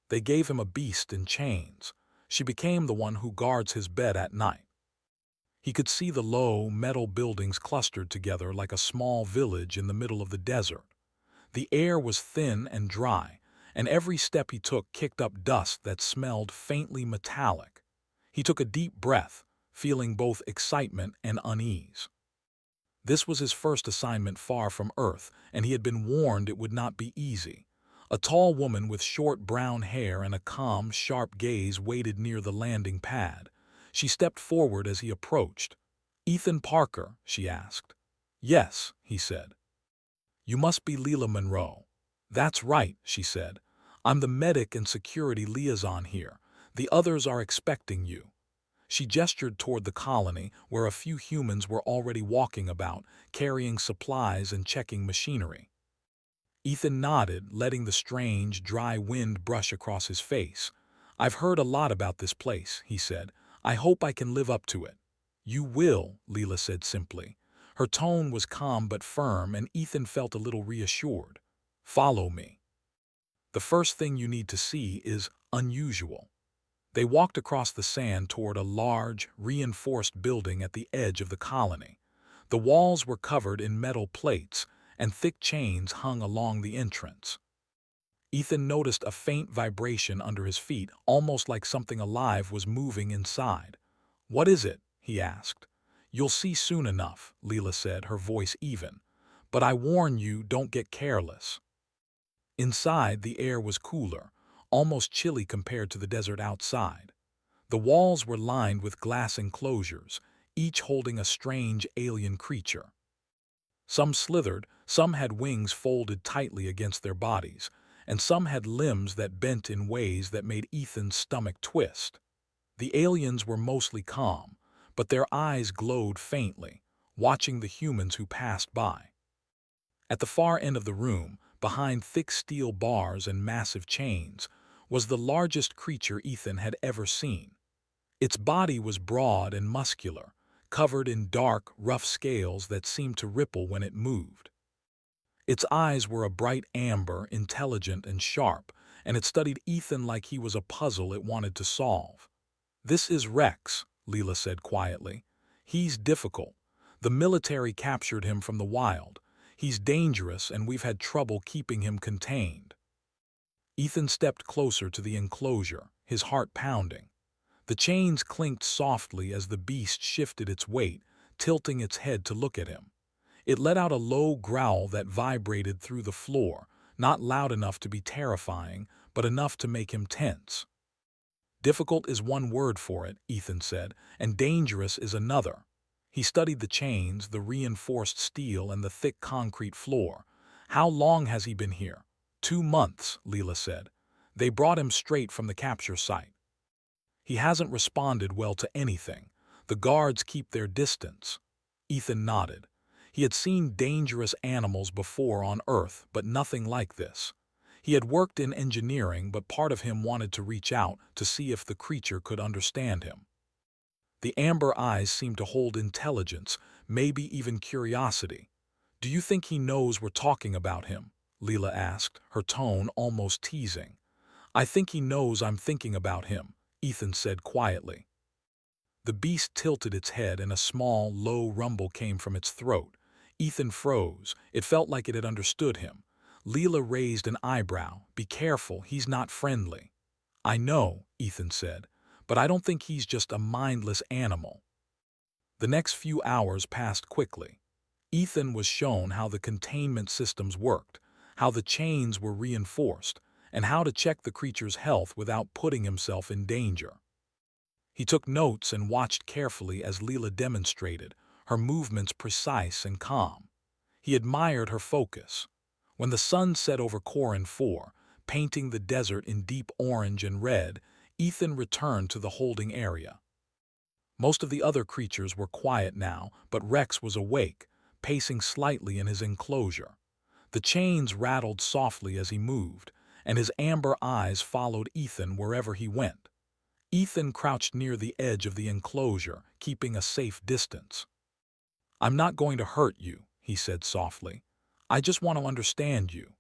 They gave him a beast in chains. She became the one who guards his bed at night. He could see the low, metal buildings clustered together like a small village in the middle of the desert. The air was thin and dry, and every step he took kicked up dust that smelled faintly metallic. He took a deep breath, feeling both excitement and unease. This was his first assignment far from Earth, and he had been warned it would not be easy. A tall woman with short brown hair and a calm, sharp gaze waited near the landing pad. She stepped forward as he approached. "Ethan Parker?" she asked. "Yes," he said. "You must be Leela Monroe." "That's right," she said. "I'm the medic and security liaison here. The others are expecting you." She gestured toward the colony, where a few humans were already walking about, carrying supplies and checking machinery. Ethan nodded, letting the strange, dry wind brush across his face. "I've heard a lot about this place," he said. "I hope I can live up to it." "You will," Leela said simply. Her tone was calm but firm, and Ethan felt a little reassured. "Follow me. The first thing you need to see is unusual." They walked across the sand toward a large, reinforced building at the edge of the colony. The walls were covered in metal plates, and thick chains hung along the entrance. Ethan noticed a faint vibration under his feet, almost like something alive was moving inside. "What is it?" he asked. "You'll see soon enough," Leela said, her voice even. "But I warn you, don't get careless." Inside, the air was cooler, almost chilly compared to the desert outside. The walls were lined with glass enclosures, each holding a strange alien creature. Some slithered, some had wings folded tightly against their bodies, and some had limbs that bent in ways that made Ethan's stomach twist. The aliens were mostly calm, but their eyes glowed faintly, watching the humans who passed by. At the far end of the room, behind thick steel bars and massive chains, was the largest creature Ethan had ever seen. Its body was broad and muscular, covered in dark, rough scales that seemed to ripple when it moved. Its eyes were a bright amber, intelligent and sharp, and it studied Ethan like he was a puzzle it wanted to solve. "This is Rex," Leela said quietly. "He's difficult. The military captured him from the wild. He's dangerous, and we've had trouble keeping him contained." Ethan stepped closer to the enclosure, his heart pounding. The chains clinked softly as the beast shifted its weight, tilting its head to look at him. It let out a low growl that vibrated through the floor, not loud enough to be terrifying, but enough to make him tense. "Difficult is one word for it," Ethan said, "and dangerous is another." He studied the chains, the reinforced steel, and the thick concrete floor. "How long has he been here?" 2 months, Leela said. "They brought him straight from the capture site." "He hasn't responded well to anything. The guards keep their distance." Ethan nodded. He had seen dangerous animals before on Earth, but nothing like this. He had worked in engineering, but part of him wanted to reach out to see if the creature could understand him. The amber eyes seemed to hold intelligence, maybe even curiosity. "Do you think he knows we're talking about him?" Leela asked, her tone almost teasing. "I think he knows I'm thinking about him," Ethan said quietly. The beast tilted its head and a small, low rumble came from its throat. Ethan froze. It felt like it had understood him. Leela raised an eyebrow. "Be careful, he's not friendly." "I know," Ethan said, "but I don't think he's just a mindless animal." The next few hours passed quickly. Ethan was shown how the containment systems worked, how the chains were reinforced, and how to check the creature's health without putting himself in danger. He took notes and watched carefully as Leela demonstrated, her movements precise and calm. He admired her focus. When the sun set over Corin 4, painting the desert in deep orange and red, Ethan returned to the holding area. Most of the other creatures were quiet now, but Rex was awake, pacing slightly in his enclosure. The chains rattled softly as he moved, and his amber eyes followed Ethan wherever he went. Ethan crouched near the edge of the enclosure, keeping a safe distance. "I'm not going to hurt you," he said softly. "I just want to understand you."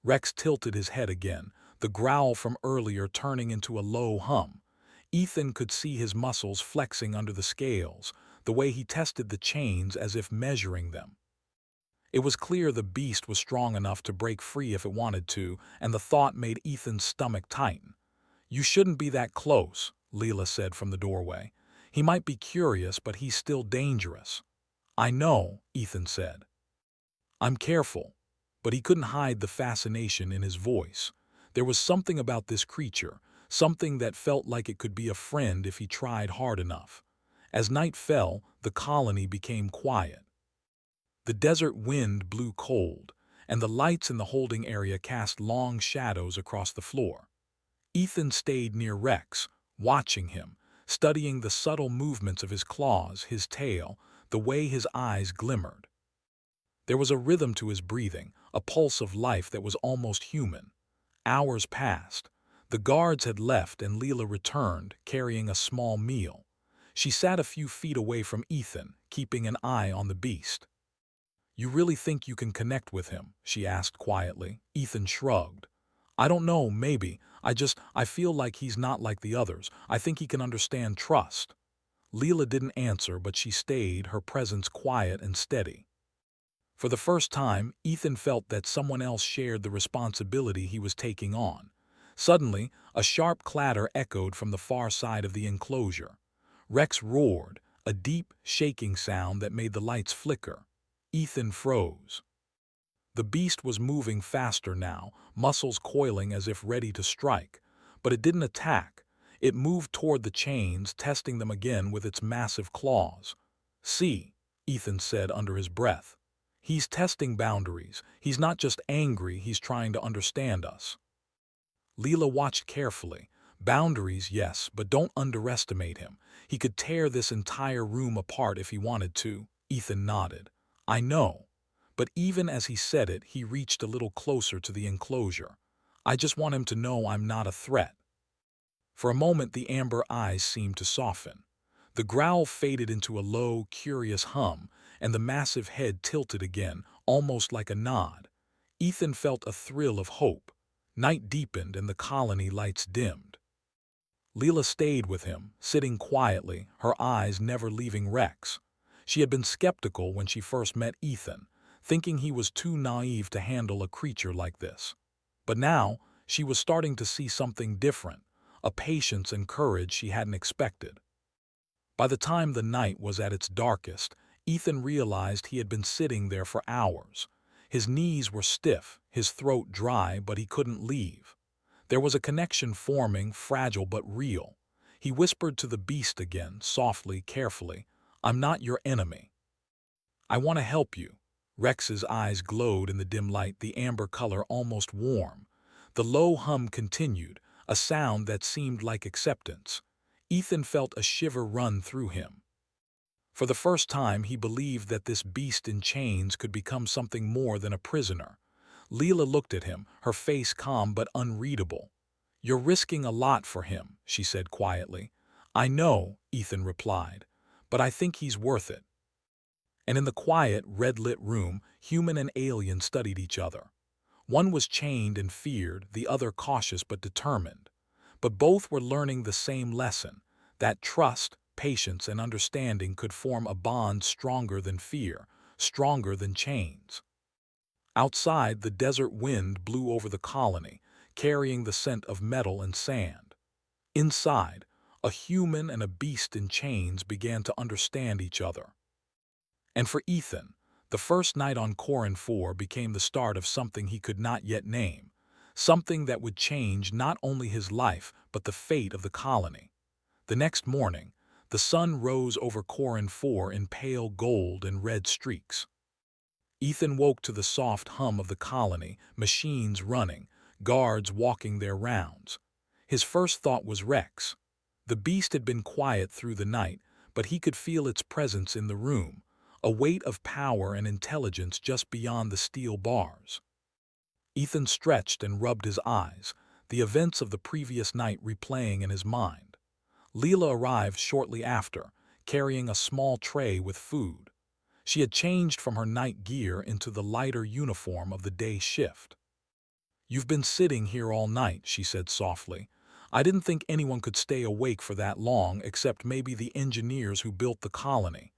Rex tilted his head again, the growl from earlier turning into a low hum. Ethan could see his muscles flexing under the scales, the way he tested the chains as if measuring them. It was clear the beast was strong enough to break free if it wanted to, and the thought made Ethan's stomach tighten. "You shouldn't be that close," Leela said from the doorway. "He might be curious, but he's still dangerous." "I know," Ethan said. "I'm careful." But he couldn't hide the fascination in his voice. There was something about this creature, something that felt like it could be a friend if he tried hard enough. As night fell, the colony became quiet. The desert wind blew cold, and the lights in the holding area cast long shadows across the floor. Ethan stayed near Rex, watching him, studying the subtle movements of his claws, his tail, the way his eyes glimmered. There was a rhythm to his breathing, a pulse of life that was almost human. Hours passed. The guards had left and Leela returned, carrying a small meal. She sat a few feet away from Ethan, keeping an eye on the beast. "You really think you can connect with him?" she asked quietly. Ethan shrugged. "I don't know, maybe. I feel like he's not like the others. I think he can understand trust." Leela didn't answer, but she stayed, her presence quiet and steady. For the first time, Ethan felt that someone else shared the responsibility he was taking on. Suddenly, a sharp clatter echoed from the far side of the enclosure. Rex roared, a deep, shaking sound that made the lights flicker. Ethan froze. The beast was moving faster now, muscles coiling as if ready to strike. But it didn't attack. It moved toward the chains, testing them again with its massive claws. "See," Ethan said under his breath. "He's testing boundaries. He's not just angry, he's trying to understand us." Leela watched carefully. Boundaries, yes, but don't underestimate him. He could tear this entire room apart if he wanted to. Ethan nodded. "I know." But even as he said it, he reached a little closer to the enclosure. "I just want him to know I'm not a threat." For a moment, the amber eyes seemed to soften. The growl faded into a low, curious hum, and the massive head tilted again, almost like a nod. Ethan felt a thrill of hope. Night deepened and the colony lights dimmed. Leela stayed with him, sitting quietly, her eyes never leaving Rex. She had been skeptical when she first met Ethan, thinking he was too naive to handle a creature like this. But now, she was starting to see something different, a patience and courage she hadn't expected. By the time the night was at its darkest, Ethan realized he had been sitting there for hours. His knees were stiff, his throat dry, but he couldn't leave. There was a connection forming, fragile but real. He whispered to the beast again, softly, carefully, "I'm not your enemy. I want to help you." Rex's eyes glowed in the dim light, the amber color almost warm. The low hum continued, a sound that seemed like acceptance. Ethan felt a shiver run through him. For the first time, he believed that this beast in chains could become something more than a prisoner. Leela looked at him, her face calm but unreadable. "You're risking a lot for him," she said quietly. "I know," Ethan replied, "but I think he's worth it." And in the quiet, red-lit room, human and alien studied each other. One was chained and feared, the other cautious but determined. But both were learning the same lesson, that trust, patience, and understanding could form a bond stronger than fear, stronger than chains. Outside, the desert wind blew over the colony, carrying the scent of metal and sand. Inside, a human and a beast in chains began to understand each other. And for Ethan, the first night on Corin 4 became the start of something he could not yet name, something that would change not only his life but the fate of the colony. The next morning, the sun rose over Corin 4 in pale gold and red streaks. Ethan woke to the soft hum of the colony, machines running, guards walking their rounds. His first thought was Rex. The beast had been quiet through the night, but he could feel its presence in the room, a weight of power and intelligence just beyond the steel bars. Ethan stretched and rubbed his eyes, the events of the previous night replaying in his mind. Leela arrived shortly after, carrying a small tray with food. She had changed from her night gear into the lighter uniform of the day shift. "You've been sitting here all night," she said softly. "I didn't think anyone could stay awake for that long except maybe the engineers who built the colony."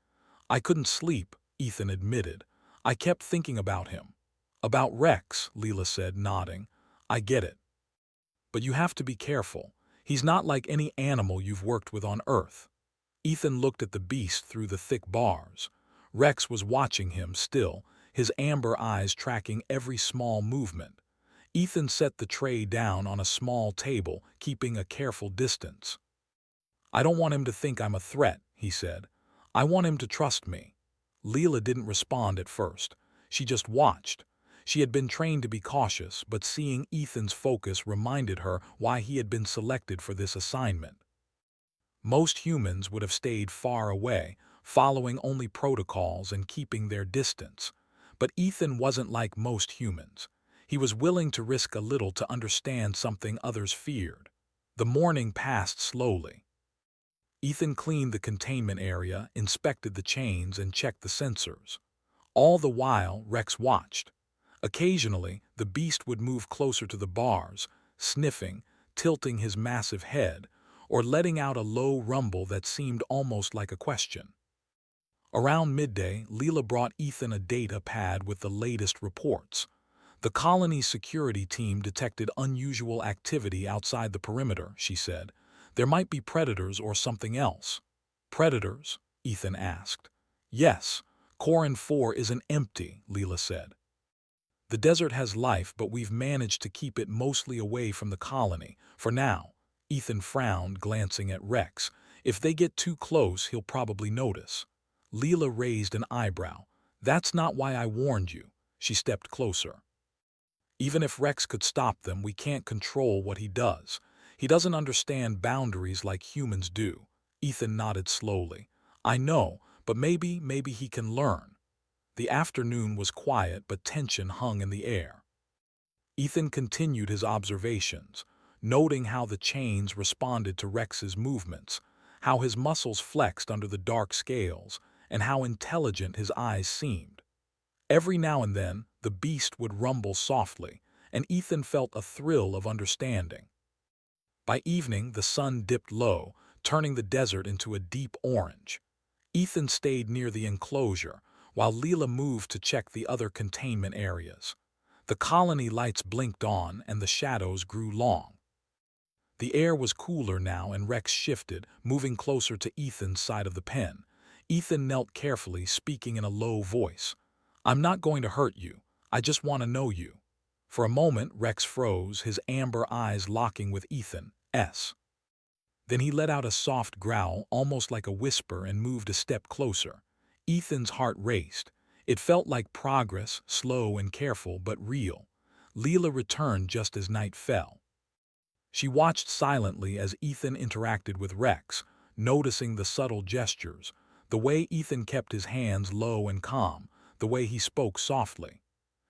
"I couldn't sleep," Ethan admitted. "I kept thinking about him." "About Rex," Leela said, nodding. "I get it. But you have to be careful. He's not like any animal you've worked with on Earth." Ethan looked at the beast through the thick bars. Rex was watching him still, his amber eyes tracking every small movement. Ethan set the tray down on a small table, keeping a careful distance. "I don't want him to think I'm a threat," he said. "I want him to trust me." Leela didn't respond at first. She just watched. She had been trained to be cautious, but seeing Ethan's focus reminded her why he had been selected for this assignment. Most humans would have stayed far away, following only protocols and keeping their distance. But Ethan wasn't like most humans. He was willing to risk a little to understand something others feared. The morning passed slowly. Ethan cleaned the containment area, inspected the chains, and checked the sensors. All the while, Rex watched. Occasionally, the beast would move closer to the bars, sniffing, tilting his massive head, or letting out a low rumble that seemed almost like a question. Around midday, Leela brought Ethan a data pad with the latest reports. "The colony's security team detected unusual activity outside the perimeter," she said. "There might be predators or something else." "Predators?" Ethan asked. "Yes. Corin 4 isn't empty," Leela said. "The desert has life, but we've managed to keep it mostly away from the colony, for now." Ethan frowned, glancing at Rex. "If they get too close, he'll probably notice." Leela raised an eyebrow. "That's not why I warned you." She stepped closer. "Even if Rex could stop them, we can't control what he does. He doesn't understand boundaries like humans do." Ethan nodded slowly. "I know, but maybe he can learn." The afternoon was quiet, but tension hung in the air. Ethan continued his observations, noting how the chains responded to Rex's movements, how his muscles flexed under the dark scales, and how intelligent his eyes seemed. Every now and then, the beast would rumble softly, and Ethan felt a thrill of understanding. By evening, the sun dipped low, turning the desert into a deep orange. Ethan stayed near the enclosure, while Leela moved to check the other containment areas. The colony lights blinked on, and the shadows grew long. The air was cooler now, and Rex shifted, moving closer to Ethan's side of the pen. Ethan knelt carefully, speaking in a low voice. "I'm not going to hurt you. I just want to know you." For a moment, Rex froze, his amber eyes locking with Ethan's. Then he let out a soft growl, almost like a whisper, and moved a step closer. Ethan's heart raced. It felt like progress, slow and careful, but real. Leela returned just as night fell. She watched silently as Ethan interacted with Rex, noticing the subtle gestures, the way Ethan kept his hands low and calm, the way he spoke softly.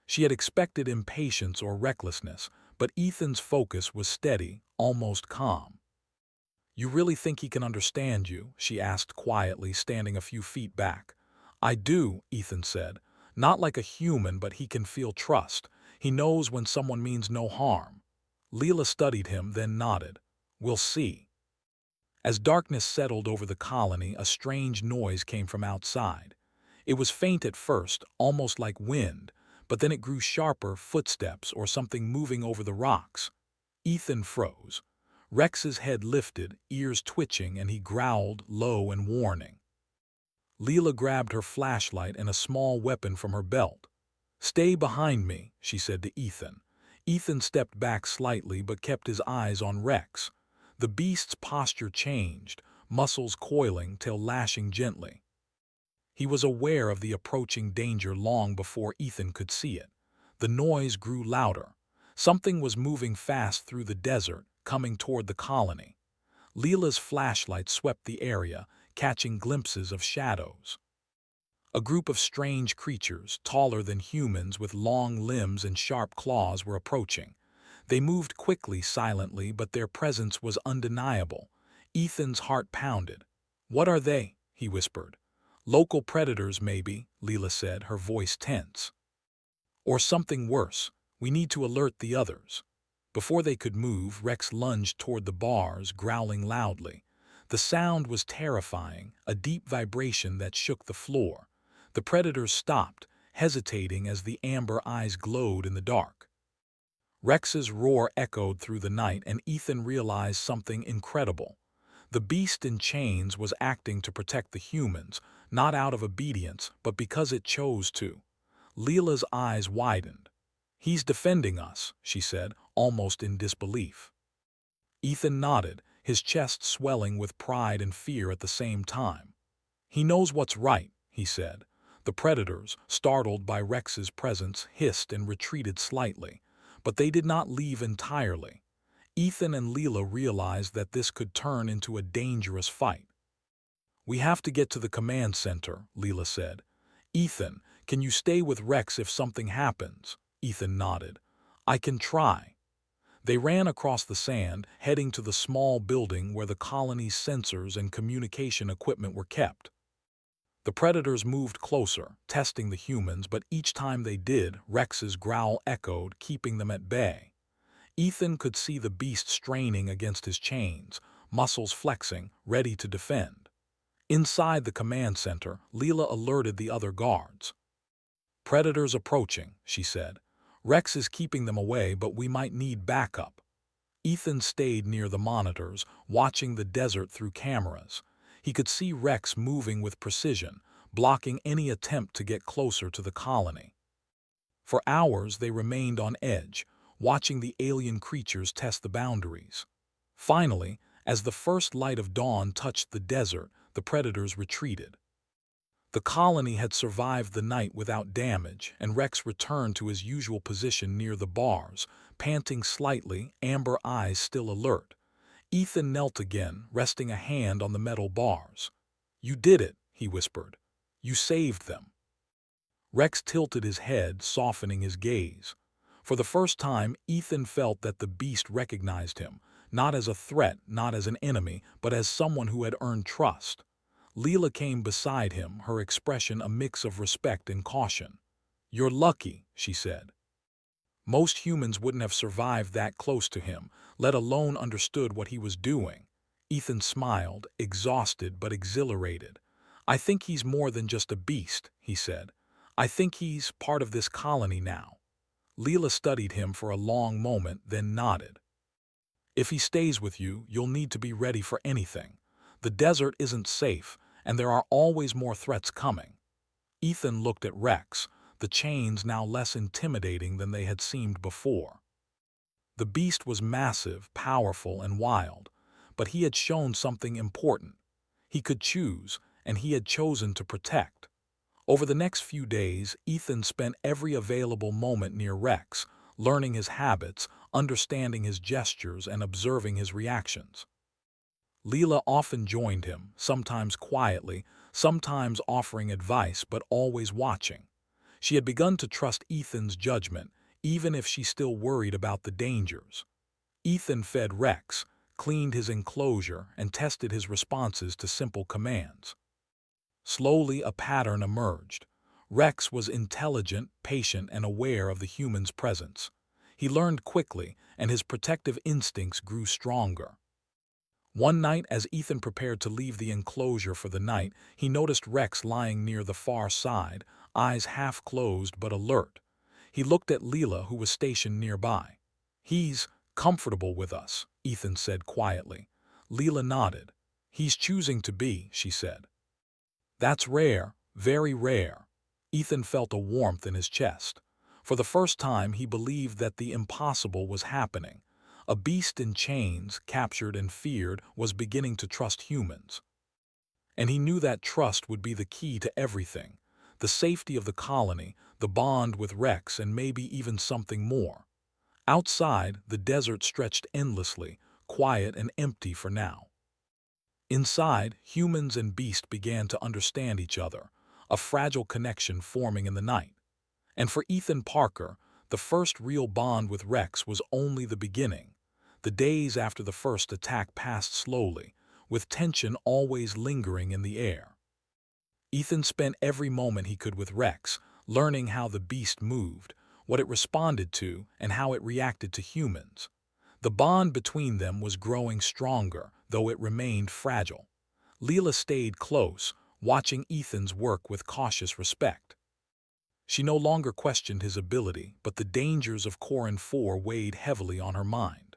She had expected impatience or recklessness, but Ethan's focus was steady, almost calm. "You really think he can understand you?" she asked quietly, standing a few feet back. "I do," Ethan said. "Not like a human, but he can feel trust. He knows when someone means no harm." Leela studied him, then nodded. "We'll see." As darkness settled over the colony, a strange noise came from outside. It was faint at first, almost like wind, but then it grew sharper, footsteps or something moving over the rocks. Ethan froze. Rex's head lifted, ears twitching, and he growled, low and warning. Leela grabbed her flashlight and a small weapon from her belt. "Stay behind me," she said to Ethan. Ethan stepped back slightly but kept his eyes on Rex. The beast's posture changed, muscles coiling, tail lashing gently. He was aware of the approaching danger long before Ethan could see it. The noise grew louder. Something was moving fast through the desert, coming toward the colony. Leela's flashlight swept the area, catching glimpses of shadows. A group of strange creatures, taller than humans with long limbs and sharp claws, were approaching. They moved quickly, silently, but their presence was undeniable. Ethan's heart pounded. "What are they?" he whispered. "Local predators, maybe," Leela said, her voice tense. "Or something worse. We need to alert the others." Before they could move, Rex lunged toward the bars, growling loudly. The sound was terrifying, a deep vibration that shook the floor. The predators stopped, hesitating as the amber eyes glowed in the dark. Rex's roar echoed through the night, and Ethan realized something incredible. The beast in chains was acting to protect the humans, not out of obedience, but because it chose to. Leela's eyes widened. "He's defending us," she said, almost in disbelief. Ethan nodded, his chest swelling with pride and fear at the same time. "He knows what's right," he said. The predators, startled by Rex's presence, hissed and retreated slightly, but they did not leave entirely. Ethan and Leela realized that this could turn into a dangerous fight. "We have to get to the command center," Leela said. "Ethan, can you stay with Rex if something happens?" Ethan nodded. "I can try." They ran across the sand, heading to the small building where the colony's sensors and communication equipment were kept. The predators moved closer, testing the humans, but each time they did, Rex's growl echoed, keeping them at bay. Ethan could see the beast straining against his chains, muscles flexing, ready to defend. Inside the command center, Leela alerted the other guards. "Predators approaching," she said. "Rex is keeping them away, but we might need backup." Ethan stayed near the monitors, watching the desert through cameras. He could see Rex moving with precision, blocking any attempt to get closer to the colony. For hours they remained on edge, watching the alien creatures test the boundaries. Finally, as the first light of dawn touched the desert, the predators retreated. The colony had survived the night without damage, and Rex returned to his usual position near the bars, panting slightly, amber eyes still alert. Ethan knelt again, resting a hand on the metal bars. "You did it," he whispered. "You saved them." Rex tilted his head, softening his gaze. For the first time, Ethan felt that the beast recognized him, not as a threat, not as an enemy, but as someone who had earned trust. Leela came beside him, her expression a mix of respect and caution. "You're lucky," she said. Most humans wouldn't have survived that close to him, let alone understood what he was doing. Ethan smiled, exhausted but exhilarated. "I think he's more than just a beast," he said. "I think he's part of this colony now." Leela studied him for a long moment, then nodded. "If he stays with you, you'll need to be ready for anything. The desert isn't safe, and there are always more threats coming." Ethan looked at Rex, the chains now less intimidating than they had seemed before. The beast was massive, powerful, and wild, but he had shown something important. He could choose, and he had chosen to protect. Over the next few days, Ethan spent every available moment near Rex, learning his habits, understanding his gestures, and observing his reactions. Leela often joined him, sometimes quietly, sometimes offering advice, but always watching. She had begun to trust Ethan's judgment, even if she still worried about the dangers. Ethan fed Rex, cleaned his enclosure, and tested his responses to simple commands. Slowly, a pattern emerged. Rex was intelligent, patient, and aware of the human's presence. He learned quickly, and his protective instincts grew stronger. One night, as Ethan prepared to leave the enclosure for the night, he noticed Rex lying near the far side, eyes half closed but alert. He looked at Leela, who was stationed nearby. "He's comfortable with us," Ethan said quietly. Leela nodded. "He's choosing to be," she said. "That's rare, very rare." Ethan felt a warmth in his chest. For the first time, he believed that the impossible was happening. A beast in chains, captured and feared, was beginning to trust humans. And he knew that trust would be the key to everything. The safety of the colony, the bond with Rex, and maybe even something more. Outside, the desert stretched endlessly, quiet and empty for now. Inside, humans and beast began to understand each other, a fragile connection forming in the night. And for Ethan Parker, the first real bond with Rex was only the beginning. The days after the first attack passed slowly, with tension always lingering in the air. Ethan spent every moment he could with Rex, learning how the beast moved, what it responded to, and how it reacted to humans. The bond between them was growing stronger, though it remained fragile. Leela stayed close, watching Ethan's work with cautious respect. She no longer questioned his ability, but the dangers of Corin 4 weighed heavily on her mind.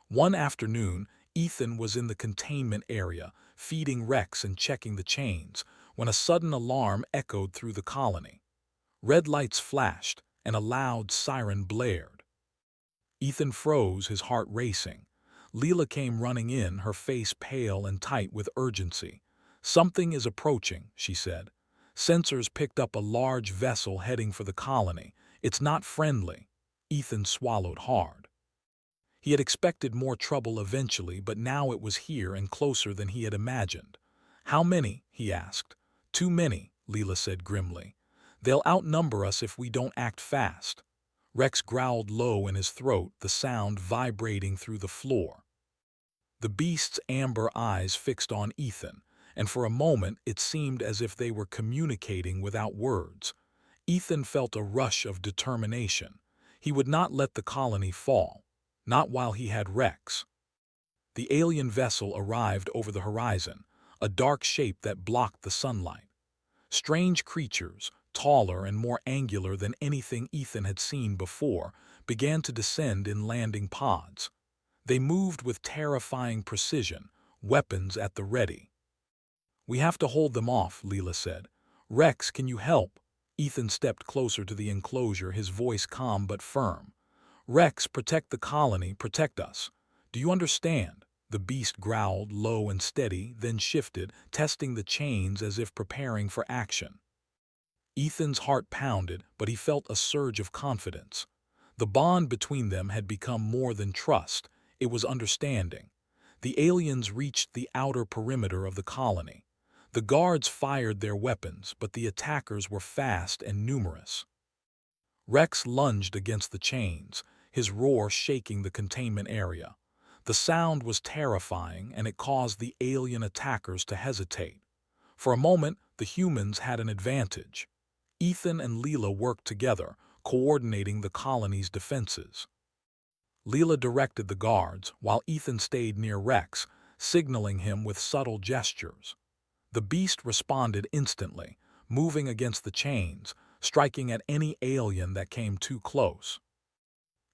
One afternoon, Ethan was in the containment area, feeding Rex and checking the chains, when a sudden alarm echoed through the colony. Red lights flashed, and a loud siren blared. Ethan froze, his heart racing. Leela came running in, her face pale and tight with urgency. "Something is approaching," she said. "Sensors picked up a large vessel heading for the colony. It's not friendly." Ethan swallowed hard. He had expected more trouble eventually, but now it was here and closer than he had imagined. "How many?" he asked. "Too many," Leela said grimly. "They'll outnumber us if we don't act fast." Rex growled low in his throat, the sound vibrating through the floor. The beast's amber eyes fixed on Ethan, and for a moment it seemed as if they were communicating without words. Ethan felt a rush of determination. He would not let the colony fall. Not while he had Rex. The alien vessel arrived over the horizon, a dark shape that blocked the sunlight. Strange creatures, taller and more angular than anything Ethan had seen before, began to descend in landing pods. They moved with terrifying precision, weapons at the ready. "We have to hold them off," Leela said. "Rex, can you help?" Ethan stepped closer to the enclosure, his voice calm but firm. "Rex, protect the colony, protect us. Do you understand?" The beast growled, low and steady, then shifted, testing the chains as if preparing for action. Ethan's heart pounded, but he felt a surge of confidence. The bond between them had become more than trust, it was understanding. The aliens reached the outer perimeter of the colony. The guards fired their weapons, but the attackers were fast and numerous. Rex lunged against the chains, his roar shaking the containment area. The sound was terrifying, and it caused the alien attackers to hesitate. For a moment, the humans had an advantage. Ethan and Leela worked together, coordinating the colony's defenses. Leela directed the guards, while Ethan stayed near Rex, signaling him with subtle gestures. The beast responded instantly, moving against the chains, striking at any alien that came too close.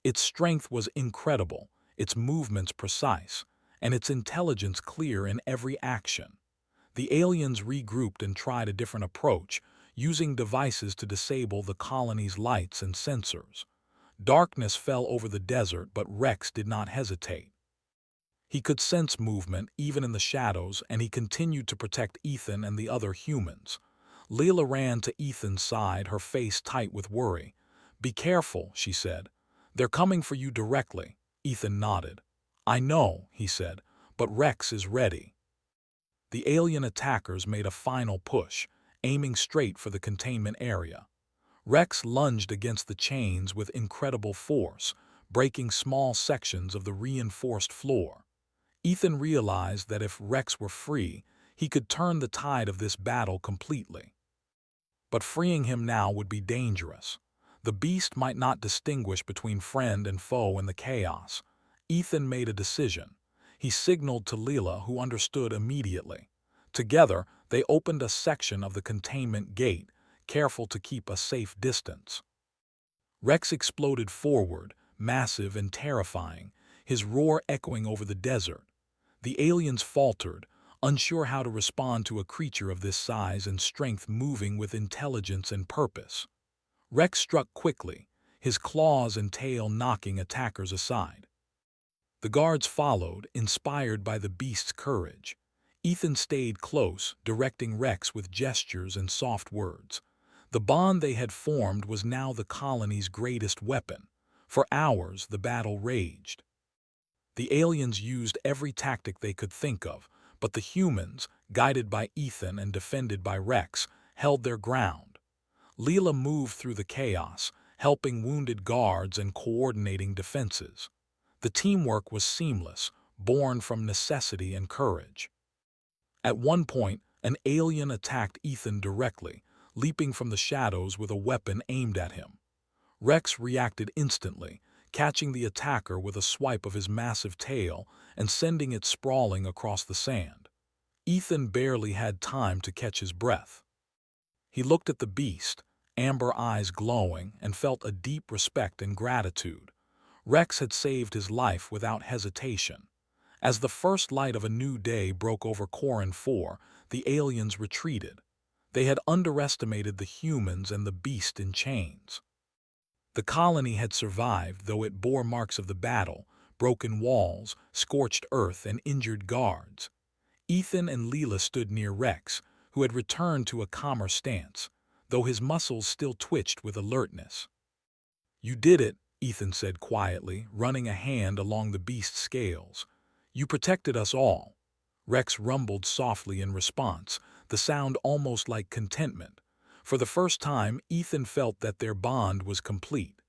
Its strength was incredible, its movements precise, and its intelligence clear in every action. The aliens regrouped and tried a different approach, using devices to disable the colony's lights and sensors. Darkness fell over the desert, but Rex did not hesitate. He could sense movement even in the shadows, and he continued to protect Ethan and the other humans. Leela ran to Ethan's side, her face tight with worry. "Be careful," she said. "They're coming for you directly." Ethan nodded. "I know," he said, "but Rex is ready." The alien attackers made a final push, aiming straight for the containment area. Rex lunged against the chains with incredible force, breaking small sections of the reinforced floor. Ethan realized that if Rex were free, he could turn the tide of this battle completely. But freeing him now would be dangerous. The beast might not distinguish between friend and foe in the chaos. Ethan made a decision. He signaled to Leela, who understood immediately. Together, they opened a section of the containment gate, careful to keep a safe distance. Rex exploded forward, massive and terrifying, his roar echoing over the desert. The aliens faltered, unsure how to respond to a creature of this size and strength moving with intelligence and purpose. Rex struck quickly, his claws and tail knocking attackers aside. The guards followed, inspired by the beast's courage. Ethan stayed close, directing Rex with gestures and soft words. The bond they had formed was now the colony's greatest weapon. For hours, the battle raged. The aliens used every tactic they could think of, but the humans, guided by Ethan and defended by Rex, held their ground. Leela moved through the chaos, helping wounded guards and coordinating defenses. The teamwork was seamless, born from necessity and courage. At one point, an alien attacked Ethan directly, leaping from the shadows with a weapon aimed at him. Rex reacted instantly, catching the attacker with a swipe of his massive tail and sending it sprawling across the sand. Ethan barely had time to catch his breath. He looked at the beast, amber eyes glowing, and felt a deep respect and gratitude. Rex had saved his life without hesitation. As the first light of a new day broke over Corin 4, the aliens retreated. They had underestimated the humans and the beast in chains. The colony had survived, though it bore marks of the battle, broken walls, scorched earth, and injured guards. Ethan and Leela stood near Rex, who had returned to a calmer stance, though his muscles still twitched with alertness. "You did it," Ethan said quietly, running a hand along the beast's scales. "You protected us all." Rex rumbled softly in response, the sound almost like contentment. For the first time, Ethan felt that their bond was complete.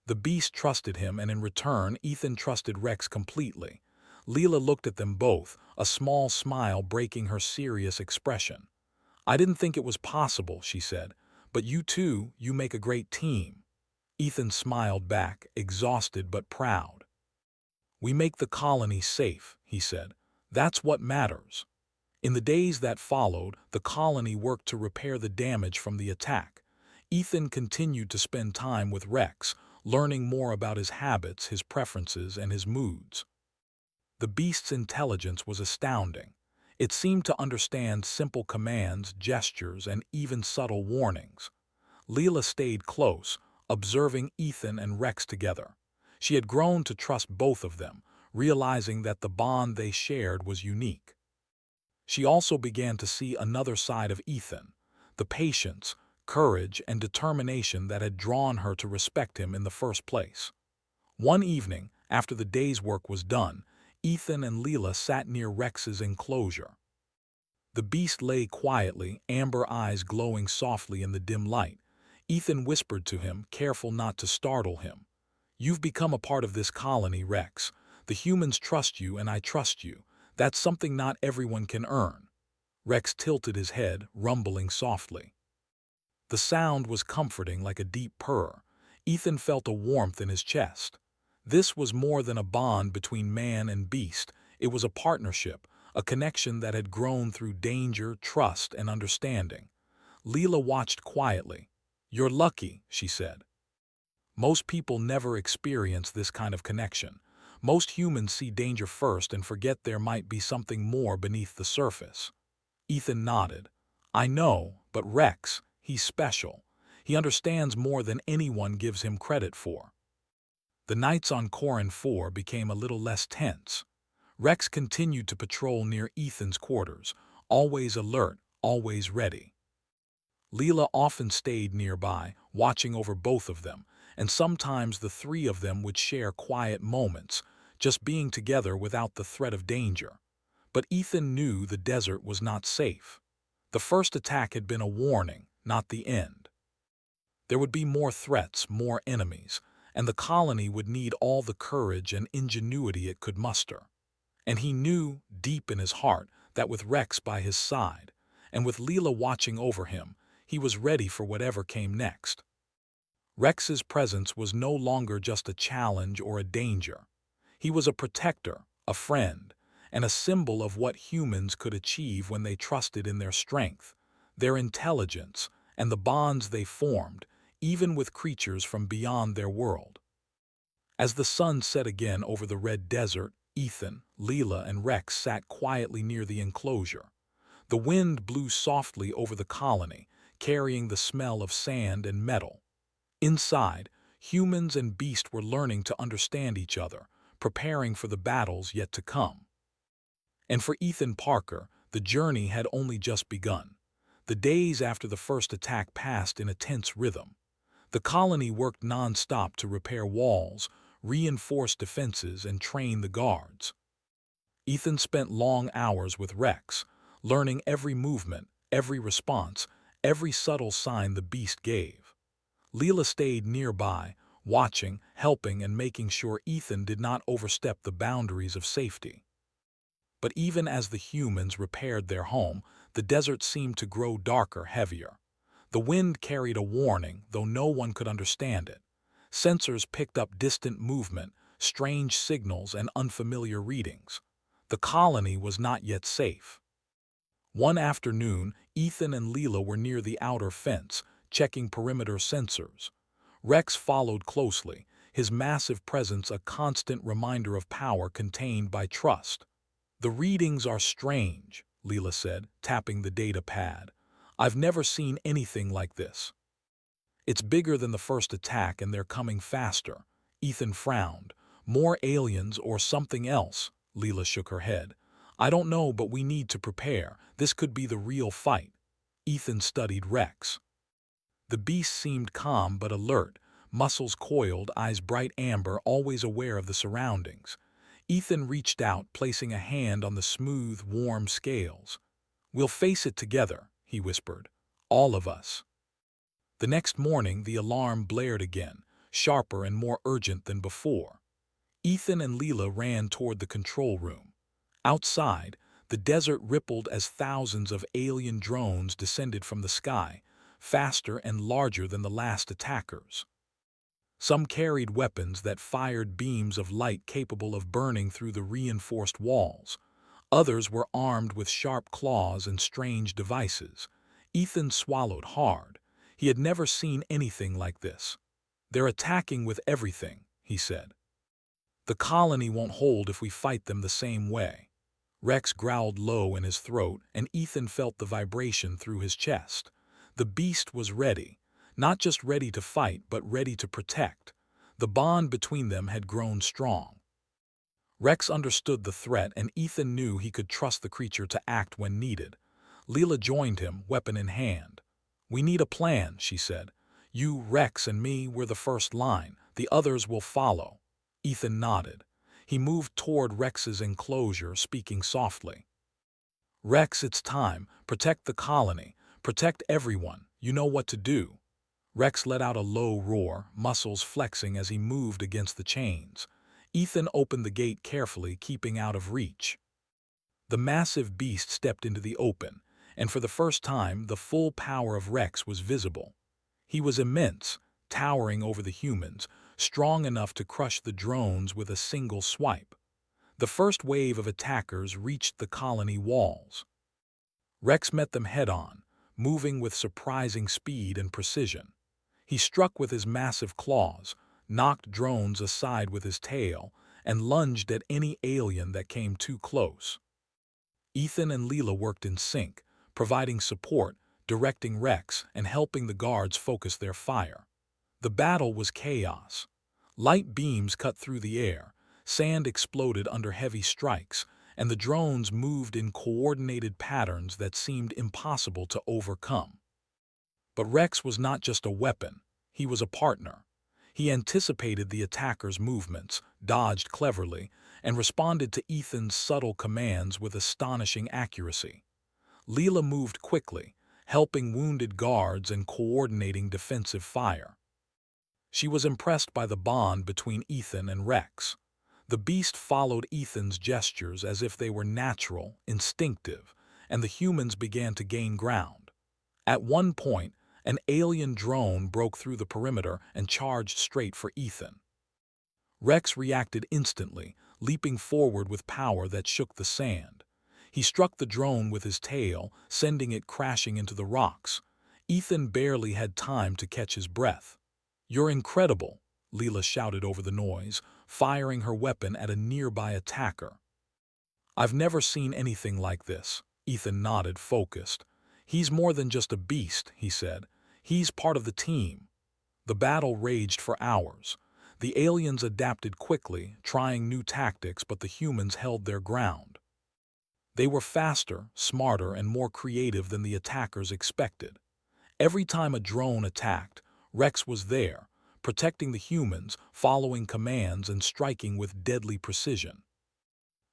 The beast trusted him, and in return, Ethan trusted Rex completely. Leela looked at them both, a small smile breaking her serious expression. "I didn't think it was possible," she said, "but you two, you make a great team." Ethan smiled back, exhausted but proud. "We make the colony safe," he said. "That's what matters." In the days that followed, the colony worked to repair the damage from the attack. Ethan continued to spend time with Rex, learning more about his habits, his preferences, and his moods. The beast's intelligence was astounding. It seemed to understand simple commands, gestures, and even subtle warnings. Leela stayed close, observing Ethan and Rex together. She had grown to trust both of them, realizing that the bond they shared was unique. She also began to see another side of Ethan, the patience, courage, and determination that had drawn her to respect him in the first place. One evening, after the day's work was done, Ethan and Leela sat near Rex's enclosure. The beast lay quietly, amber eyes glowing softly in the dim light. Ethan whispered to him, careful not to startle him. "You've become a part of this colony, Rex. The humans trust you and I trust you. That's something not everyone can earn." Rex tilted his head, rumbling softly. The sound was comforting, like a deep purr. Ethan felt a warmth in his chest. This was more than a bond between man and beast. It was a partnership, a connection that had grown through danger, trust, and understanding. Leela watched quietly. "You're lucky," she said. "Most people never experience this kind of connection. Most humans see danger first and forget there might be something more beneath the surface." Ethan nodded. "I know, but Rex, he's special. He understands more than anyone gives him credit for." The nights on Corin 4 became a little less tense. Rex continued to patrol near Ethan's quarters, always alert, always ready. Leela often stayed nearby, watching over both of them, and sometimes the three of them would share quiet moments, just being together without the threat of danger. But Ethan knew the desert was not safe. The first attack had been a warning, not the end. There would be more threats, more enemies, and the colony would need all the courage and ingenuity it could muster. And he knew, deep in his heart, that with Rex by his side, and with Leela watching over him, he was ready for whatever came next. Rex's presence was no longer just a challenge or a danger. He was a protector, a friend, and a symbol of what humans could achieve when they trusted in their strength, their intelligence, and the bonds they formed, even with creatures from beyond their world. As the sun set again over the red desert, Ethan, Leela, and Rex sat quietly near the enclosure. The wind blew softly over the colony, carrying the smell of sand and metal. Inside, humans and beasts were learning to understand each other, preparing for the battles yet to come. And for Ethan Parker, the journey had only just begun. The days after the first attack passed in a tense rhythm. The colony worked non-stop to repair walls, reinforce defenses, and train the guards. Ethan spent long hours with Rex, learning every movement, every response, every subtle sign the beast gave. Leela stayed nearby, watching, helping, and making sure Ethan did not overstep the boundaries of safety. But even as the humans repaired their home, the desert seemed to grow darker, heavier. The wind carried a warning, though no one could understand it. Sensors picked up distant movement, strange signals, and unfamiliar readings. The colony was not yet safe. One afternoon, Ethan and Leela were near the outer fence, checking perimeter sensors. Rex followed closely, his massive presence a constant reminder of power contained by trust. "The readings are strange," Leela said, tapping the data pad. "I've never seen anything like this." "It's bigger than the first attack and they're coming faster." Ethan frowned. "More aliens or something else?" Leela shook her head. "I don't know, but we need to prepare. This could be the real fight." Ethan studied Rex. The beast seemed calm but alert, muscles coiled, eyes bright amber, always aware of the surroundings. Ethan reached out, placing a hand on the smooth, warm scales. "We'll face it together," he whispered. "All of us." The next morning, the alarm blared again, sharper and more urgent than before. Ethan and Leela ran toward the control room. Outside, the desert rippled as thousands of alien drones descended from the sky, faster and larger than the last attackers. Some carried weapons that fired beams of light capable of burning through the reinforced walls. Others were armed with sharp claws and strange devices. Ethan swallowed hard. He had never seen anything like this. "They're attacking with everything," he said. "The colony won't hold if we fight them the same way." Rex growled low in his throat, and Ethan felt the vibration through his chest. The beast was ready. Not just ready to fight, but ready to protect. The bond between them had grown strong. Rex understood the threat, and Ethan knew he could trust the creature to act when needed. Leela joined him, weapon in hand. "We need a plan," she said. "You, Rex, and me, we're the first line. The others will follow." Ethan nodded. He moved toward Rex's enclosure, speaking softly. "Rex, it's time. Protect the colony. Protect everyone. You know what to do." Rex let out a low roar, muscles flexing as he moved against the chains. Ethan opened the gate carefully, keeping out of reach. The massive beast stepped into the open, and for the first time the full power of Rex was visible. He was immense, towering over the humans, strong enough to crush the drones with a single swipe. The first wave of attackers reached the colony walls. Rex met them head-on, moving with surprising speed and precision. He struck with his massive claws, knocked drones aside with his tail, and lunged at any alien that came too close. Ethan and Leela worked in sync, providing support, directing Rex, and helping the guards focus their fire. The battle was chaos. Light beams cut through the air, sand exploded under heavy strikes, and the drones moved in coordinated patterns that seemed impossible to overcome. But Rex was not just a weapon, he was a partner. He anticipated the attackers' movements, dodged cleverly, and responded to Ethan's subtle commands with astonishing accuracy. Leela moved quickly, helping wounded guards and coordinating defensive fire. She was impressed by the bond between Ethan and Rex. The beast followed Ethan's gestures as if they were natural, instinctive, and the humans began to gain ground. At one point, an alien drone broke through the perimeter and charged straight for Ethan. Rex reacted instantly, leaping forward with power that shook the sand. He struck the drone with his tail, sending it crashing into the rocks. Ethan barely had time to catch his breath. "You're incredible," Leela shouted over the noise, firing her weapon at a nearby attacker. "I've never seen anything like this." Ethan nodded, focused. "He's more than just a beast," he said. "He's part of the team." The battle raged for hours. The aliens adapted quickly, trying new tactics, but the humans held their ground. They were faster, smarter, and more creative than the attackers expected. Every time a drone attacked, Rex was there, protecting the humans, following commands, and striking with deadly precision.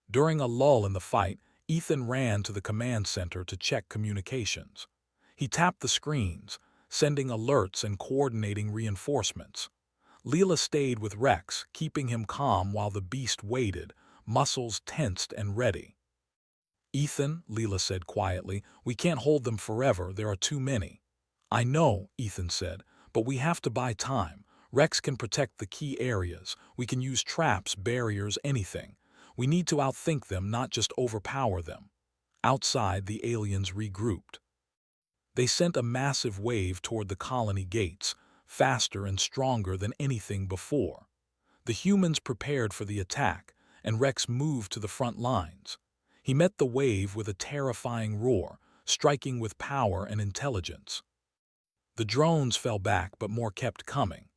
During a lull in the fight, Ethan ran to the command center to check communications. He tapped the screens, sending alerts and coordinating reinforcements. Leela stayed with Rex, keeping him calm while the beast waited, muscles tensed and ready. "Ethan," Leela said quietly, "we can't hold them forever, there are too many." I know, Ethan said, but we have to buy time. Rex can protect the key areas. We can use traps, barriers, anything. We need to outthink them, not just overpower them. Outside, the aliens regrouped. They sent a massive wave toward the colony gates, faster and stronger than anything before. The humans prepared for the attack, and Rex moved to the front lines. He met the wave with a terrifying roar, striking with power and intelligence. The drones fell back, but more kept coming.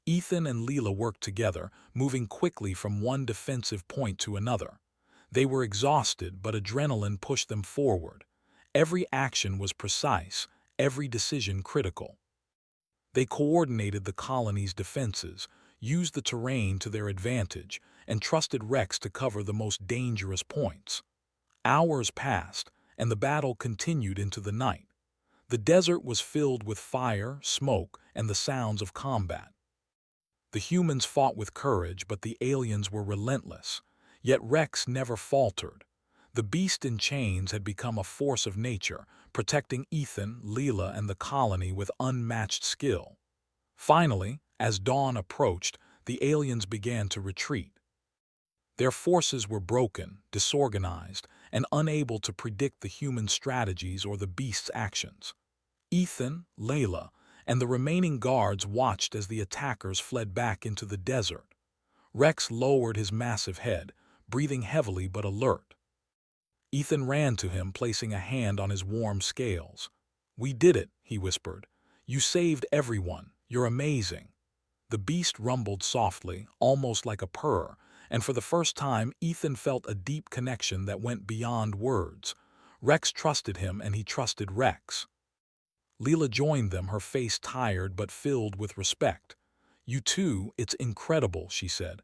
Ethan and Leela worked together, moving quickly from one defensive point to another. They were exhausted, but adrenaline pushed them forward. Every action was precise, every decision critical. They coordinated the colony's defenses, used the terrain to their advantage, and trusted Rex to cover the most dangerous points. Hours passed, and the battle continued into the night. The desert was filled with fire, smoke, and the sounds of combat. The humans fought with courage, but the aliens were relentless. Yet Rex never faltered. The beast in chains had become a force of nature, protecting Ethan, Leela, and the colony with unmatched skill. Finally, as dawn approached, the aliens began to retreat. Their forces were broken, disorganized, and unable to predict the human strategies or the beast's actions. Ethan, Layla, and the remaining guards watched as the attackers fled back into the desert. Rex lowered his massive head, breathing heavily but alert. Ethan ran to him, placing a hand on his warm scales. "We did it," he whispered. "You saved everyone. You're amazing." The beast rumbled softly, almost like a purr, and for the first time Ethan felt a deep connection that went beyond words. Rex trusted him, and he trusted Rex. Leela joined them, her face tired but filled with respect. "You too, it's incredible," she said.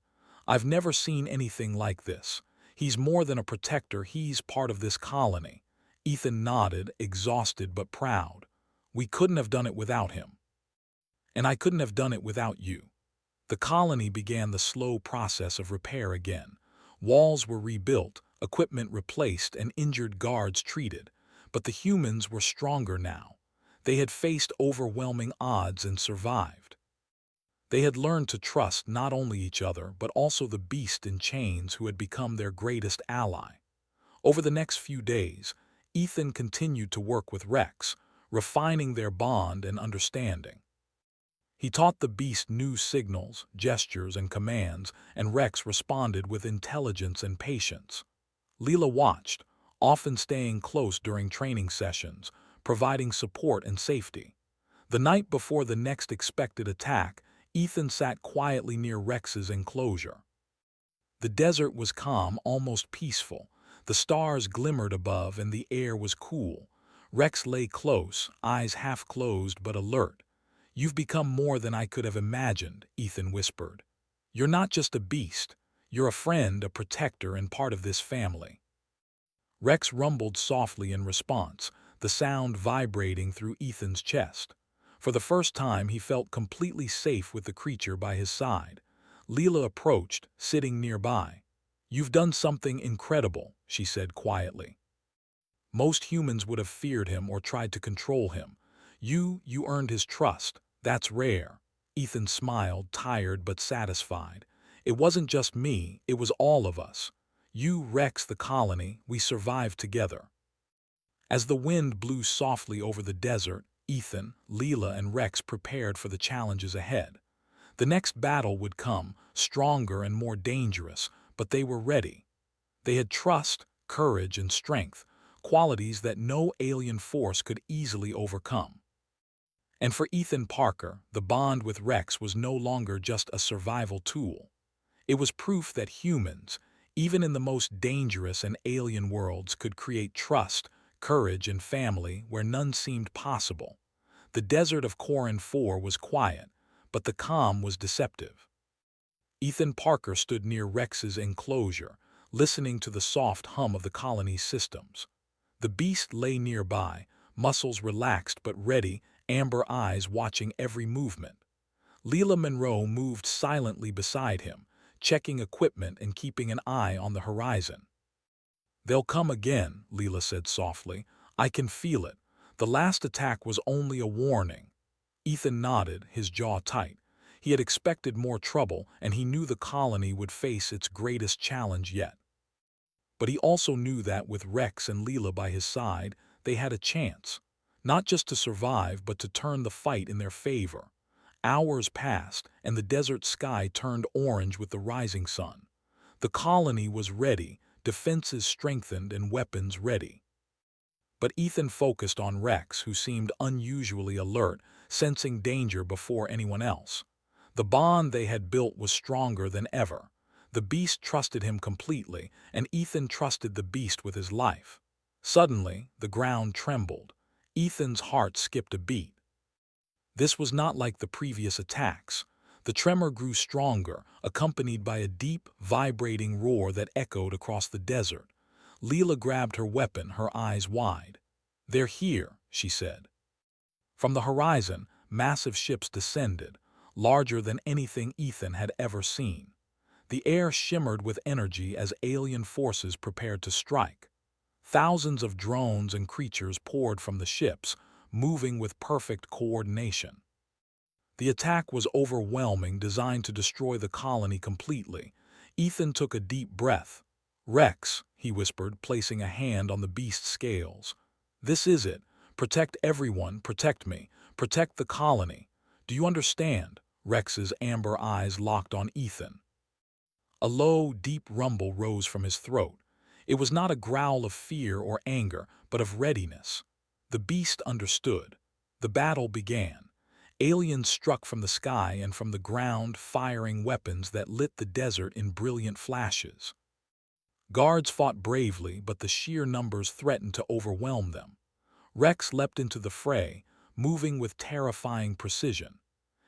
"I've never seen anything like this. He's more than a protector, he's part of this colony." Ethan nodded, exhausted but proud. "We couldn't have done it without him. And I couldn't have done it without you." The colony began the slow process of repair again. Walls were rebuilt, equipment replaced, and injured guards treated. But the humans were stronger now. They had faced overwhelming odds and survived. They had learned to trust not only each other, but also the beast in chains who had become their greatest ally. Over the next few days, Ethan continued to work with Rex, refining their bond and understanding. He taught the beast new signals, gestures, and commands, and Rex responded with intelligence and patience. Leela watched, often staying close during training sessions, providing support and safety. The night before the next expected attack, Ethan sat quietly near Rex's enclosure. The desert was calm, almost peaceful. The stars glimmered above and the air was cool. Rex lay close, eyes half closed but alert. "You've become more than I could have imagined," Ethan whispered. "You're not just a beast. You're a friend, a protector, and part of this family." Rex rumbled softly in response, the sound vibrating through Ethan's chest. For the first time, he felt completely safe with the creature by his side. Leela approached, sitting nearby. "You've done something incredible," she said quietly. "Most humans would have feared him or tried to control him. You earned his trust. That's rare." Ethan smiled, tired but satisfied. "It wasn't just me, it was all of us. You, Rex, the colony, we survived together." As the wind blew softly over the desert, Ethan, Leela, and Rex prepared for the challenges ahead. The next battle would come, stronger and more dangerous, but they were ready. They had trust, courage, and strength, qualities that no alien force could easily overcome. And for Ethan Parker, the bond with Rex was no longer just a survival tool. It was proof that humans, even in the most dangerous and alien worlds, could create trust, courage, and family where none seemed possible. The desert of Corin 4 was quiet, but the calm was deceptive. Ethan Parker stood near Rex's enclosure, listening to the soft hum of the colony's systems. The beast lay nearby, muscles relaxed but ready, amber eyes watching every movement. Leela Monroe moved silently beside him, checking equipment and keeping an eye on the horizon. "They'll come again," Leela said softly. "I can feel it. The last attack was only a warning. Ethan nodded, his jaw tight. He had expected more trouble, and he knew the colony would face its greatest challenge yet. But he also knew that with Rex and Leela by his side, they had a chance, not just to survive, but to turn the fight in their favor. Hours passed, and the desert sky turned orange with the rising sun. The colony was ready, defenses strengthened and weapons ready. But Ethan focused on Rex, who seemed unusually alert, sensing danger before anyone else. The bond they had built was stronger than ever. The beast trusted him completely, and Ethan trusted the beast with his life. Suddenly, the ground trembled. Ethan's heart skipped a beat. This was not like the previous attacks. The tremor grew stronger, accompanied by a deep, vibrating roar that echoed across the desert. Leela grabbed her weapon, her eyes wide. "They're here," she said. From the horizon, massive ships descended, larger than anything Ethan had ever seen. The air shimmered with energy as alien forces prepared to strike. Thousands of drones and creatures poured from the ships, moving with perfect coordination. The attack was overwhelming, designed to destroy the colony completely. Ethan took a deep breath. "Rex," he whispered, placing a hand on the beast's scales. "This is it. Protect everyone, protect me, protect the colony. Do you understand?" Rex's amber eyes locked on Ethan. A low, deep rumble rose from his throat. It was not a growl of fear or anger, but of readiness. The beast understood. The battle began. Aliens struck from the sky and from the ground, firing weapons that lit the desert in brilliant flashes. Guards fought bravely, but the sheer numbers threatened to overwhelm them. Rex leapt into the fray, moving with terrifying precision.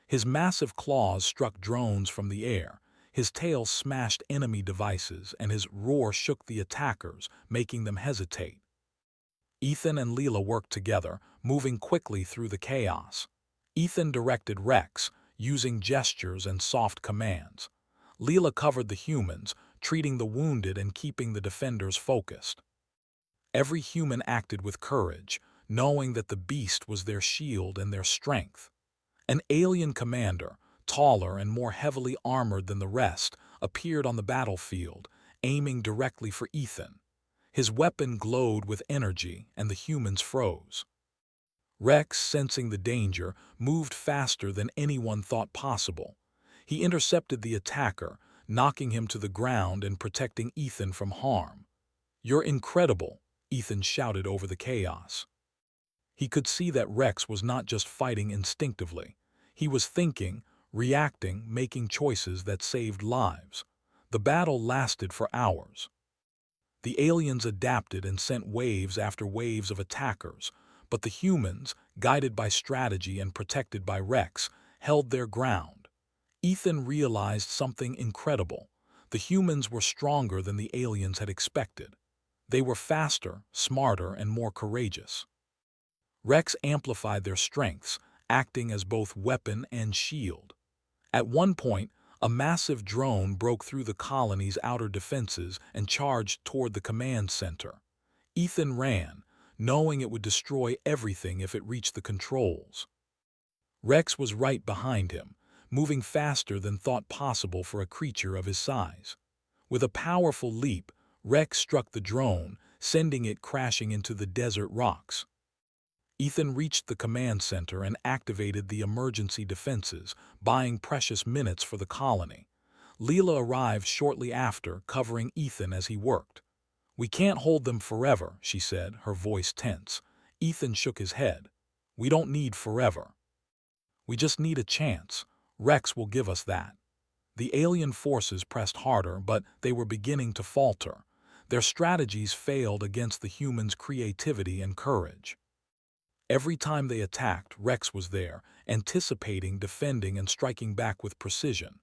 His massive claws struck drones from the air, his tail smashed enemy devices, and his roar shook the attackers, making them hesitate. Ethan and Leela worked together, moving quickly through the chaos. Ethan directed Rex, using gestures and soft commands. Leela covered the humans, treating the wounded and keeping the defenders focused. Every human acted with courage, knowing that the beast was their shield and their strength. An alien commander, taller and more heavily armored than the rest, appeared on the battlefield, aiming directly for Ethan. His weapon glowed with energy, and the humans froze. Rex, sensing the danger, moved faster than anyone thought possible. He intercepted the attacker, knocking him to the ground and protecting Ethan from harm. "You're incredible," Ethan shouted over the chaos. He could see that Rex was not just fighting instinctively. He was thinking, reacting, making choices that saved lives. The battle lasted for hours. The aliens adapted and sent waves after waves of attackers, but the humans, guided by strategy and protected by Rex, held their ground. Ethan realized something incredible. The humans were stronger than the aliens had expected. They were faster, smarter, and more courageous. Rex amplified their strengths, acting as both weapon and shield. At one point, a massive drone broke through the colony's outer defenses and charged toward the command center. Ethan ran, knowing it would destroy everything if it reached the controls. Rex was right behind him, moving faster than thought possible for a creature of his size. With a powerful leap, Rex struck the drone, sending it crashing into the desert rocks. Ethan reached the command center and activated the emergency defenses, buying precious minutes for the colony. Leela arrived shortly after, covering Ethan as he worked. "We can't hold them forever," she said, her voice tense. Ethan shook his head. "We don't need forever. We just need a chance. Rex will give us that." The alien forces pressed harder, but they were beginning to falter. Their strategies failed against the humans' creativity and courage. Every time they attacked, Rex was there, anticipating, defending, and striking back with precision.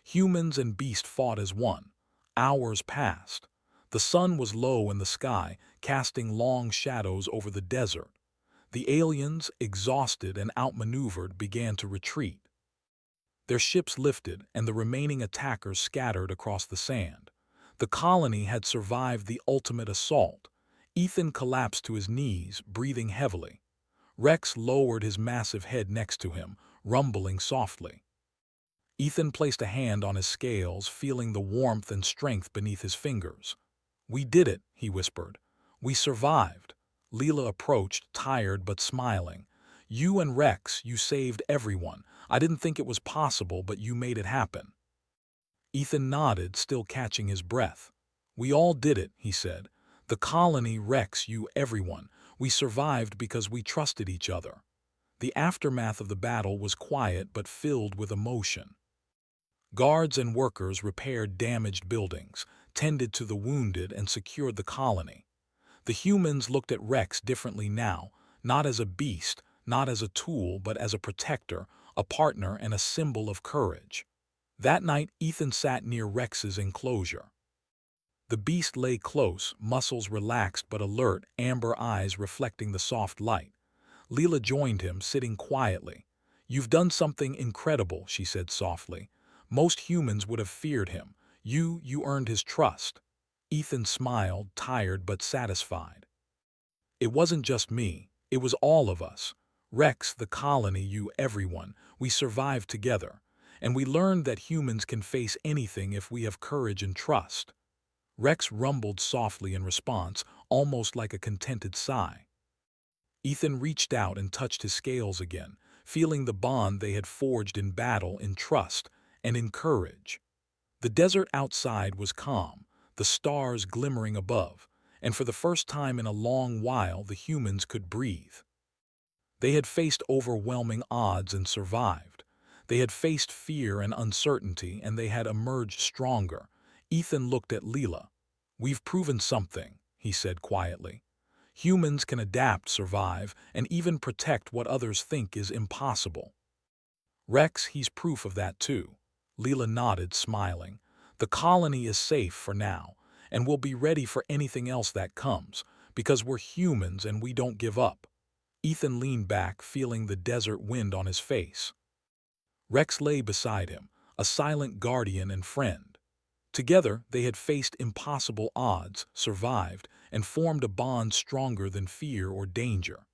Humans and beast fought as one. Hours passed. The sun was low in the sky, casting long shadows over the desert. The aliens, exhausted and outmaneuvered, began to retreat. Their ships lifted, and the remaining attackers scattered across the sand. The colony had survived the ultimate assault. Ethan collapsed to his knees, breathing heavily. Rex lowered his massive head next to him, rumbling softly. Ethan placed a hand on his scales, feeling the warmth and strength beneath his fingers. "We did it," he whispered. "We survived." Leela approached, tired but smiling. "You and Rex, you saved everyone. I didn't think it was possible, but you made it happen." Ethan nodded, still catching his breath. "We all did it," he said. "The colony, Rex, you, everyone. We survived because we trusted each other." The aftermath of the battle was quiet but filled with emotion. Guards and workers repaired damaged buildings, tended to the wounded, and secured the colony. The humans looked at Rex differently now, not as a beast, not as a tool, but as a protector, a partner, and a symbol of courage. That night, Ethan sat near Rex's enclosure. The beast lay close, muscles relaxed but alert, amber eyes reflecting the soft light. Leela joined him, sitting quietly. "You've done something incredible," she said softly. "Most humans would have feared him. You earned his trust." Ethan smiled, tired but satisfied. "It wasn't just me. It was all of us. Rex, the colony, you, everyone. We survived together. And we learned that humans can face anything if we have courage and trust." Rex rumbled softly in response, almost like a contented sigh. Ethan reached out and touched his scales again, feeling the bond they had forged in battle, in trust, and in courage. The desert outside was calm, the stars glimmering above, and for the first time in a long while the humans could breathe. They had faced overwhelming odds and survived. They had faced fear and uncertainty, and they had emerged stronger. Ethan looked at Leela. "We've proven something," he said quietly. "Humans can adapt, survive, and even protect what others think is impossible." "Rex, he's proof of that too." Leela nodded, smiling. "The colony is safe for now, and we'll be ready for anything else that comes, because we're humans and we don't give up." Ethan leaned back, feeling the desert wind on his face. Rex lay beside him, a silent guardian and friend. Together, they had faced impossible odds, survived, and formed a bond stronger than fear or danger.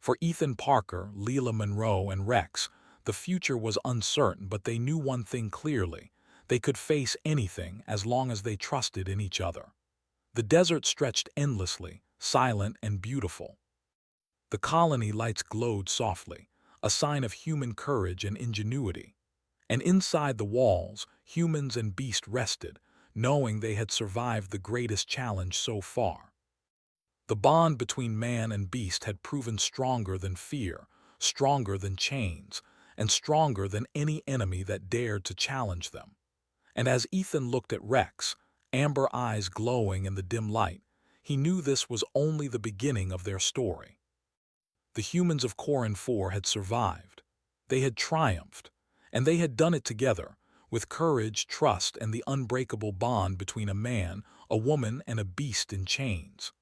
For Ethan Parker, Leela Monroe, and Rex, the future was uncertain, but they knew one thing clearly: they could face anything as long as they trusted in each other. The desert stretched endlessly, silent and beautiful. The colony lights glowed softly, a sign of human courage and ingenuity. And inside the walls, humans and beasts rested, knowing they had survived the greatest challenge so far. The bond between man and beast had proven stronger than fear, stronger than chains, and stronger than any enemy that dared to challenge them. And as Ethan looked at Rex, amber eyes glowing in the dim light, he knew this was only the beginning of their story. The humans of Corin 4 had survived. They had triumphed, and they had done it together, with courage, trust, and the unbreakable bond between a man, a woman, and a beast in chains.